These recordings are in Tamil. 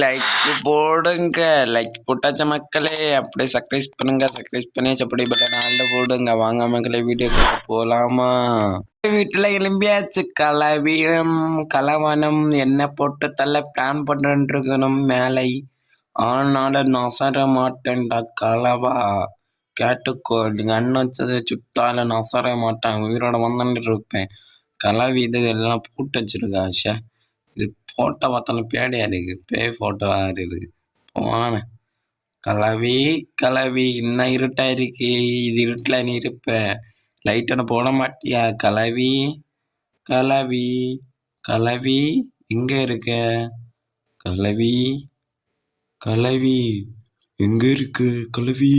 லைக் போடுங்க. லைக் போட்டாச்ச மக்களே. அப்படியே சப்ஸ்கிரைப் பண்ணுங்க. சப்ஸ்கிரைப் பண்ணியாச்சு. அப்படியே பட்டன் ஆல்ல போடுங்க. வாங்க மக்களே, வீடியோக்குள்ள போலாமா? வீட்டுல எலும்பியாச்சு. கலவியும் கலவனம் என்ன போட்டு தள்ள பிளான் பண்ணிட்டு இருக்கணும் மேலை. ஆனால நசர மாட்டேன்டா கலவா. கேட்டுக்கோ, நீங்க அண்ணன் வச்சதை சுட்டால நசர மாட்டேன். உயிரோட வந்துட்டு இருப்பேன். கலவி இது எல்லாம் போட்டு வச்சிருக்கா. இது போட்டோ பார்த்தாலும் பேடையா இருக்கு. பேய் போட்டோ இருக்கு. போன கலவி கலவி இன்னும் இருட்டா இருக்கு. இது இருட்டுல நீ இருப்ப. லைட் ஒன்று போட மாட்டியா கலவி? கலவி கலவி எங்க இருக்க? கலவி கலவி எங்க இருக்கு கலவி?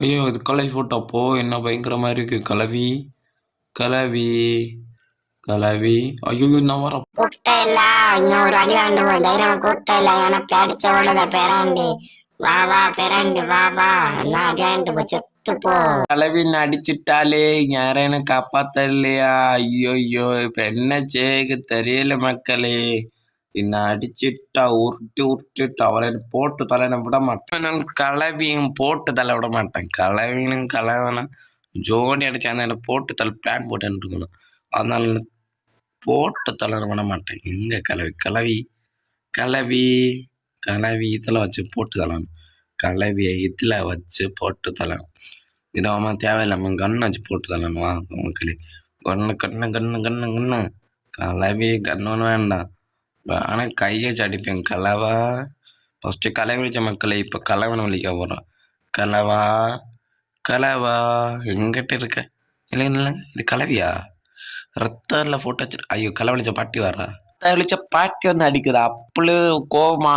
ஐயோ, இது கலவி போட்டோ போ. என்ன பயங்கரமா இருக்கு கலவி. கலவி கலவி ஐயோ, நான் வர கூப்பிட்ட இல்ல. இன்னும் ஒரு அடி வாண்டு தைரியம் கூப்பிட்ட இல்ல. எனக்கு அடிச்ச உடனே பேராண்டி வா வா பேராண்டி வா வா. நான் அடி வாங்கிட்டு போ செத்து போ. கலவி அடிச்சுட்டாலே யாரும் எனக்கு காப்பாத்த இல்லையா? ஐயோ, இப்ப என்ன செய்ய தெரியல மக்களே. என்ன அடிச்சுட்டா உருட்டு அவளை போட்டு தலை விட மாட்டேன். கலவியும் போட்டு தலை விட மாட்டேன். கலவினும் கலவனா ஜோடி அடிச்சா என்ன போட்டு தலை பிளான் போட்டுன்னு இருக்கணும். அதனால போட்டு தலை விட மாட்டேன். எங்க கலவி கலவி கலவி கலவி இதில் வச்சு போட்டு தரலாம். கலவியை இதில் வச்சு போட்டு தரலாம். இதாம தேவையில்லாம கண்ணை வச்சு போட்டு தரலாம்வா மக்களே. கண்ணு கலவி கண்ணு வேண்டாம். ஆனால் கையை அடிப்பேன் கலவா. ஃபஸ்ட்டு கலவி வச்ச மக்களை இப்போ கலவனை வலிக்க போகிறோம். கலவா கலவா எங்கிட்ட இருக்க? இல்லைங்க, இது கலவியா? ரத்தம்ல போட்டோ வச்சு. ஐயோ, கலவழிச்ச பாட்டி வரா. கலவழிச்ச பாட்டி வந்து அடிக்குதா? அப்பளு கோமா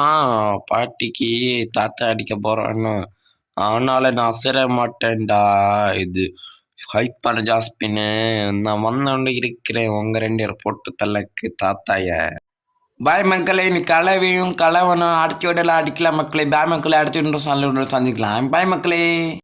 பாட்டிக்கு தாத்தா அடிக்க போறான்னு. ஆனால நான் அசர மாட்டேன்டா. இது ஹைப்பான ஜாஸ்பின்னு நான் வந்தோண்டு இருக்கிறேன். உங்க 2 பேர் போட்டு தள்ளக்கு தாத்தாய. பாய் மக்களே. நீ கலவையும் கலவனும் அடிச்சு விடலாம். அடிக்கலாம் மக்களே. பாய் மக்களே. அடுத்து இன்னும் சந்திக்கலாம். பாய் மக்களே.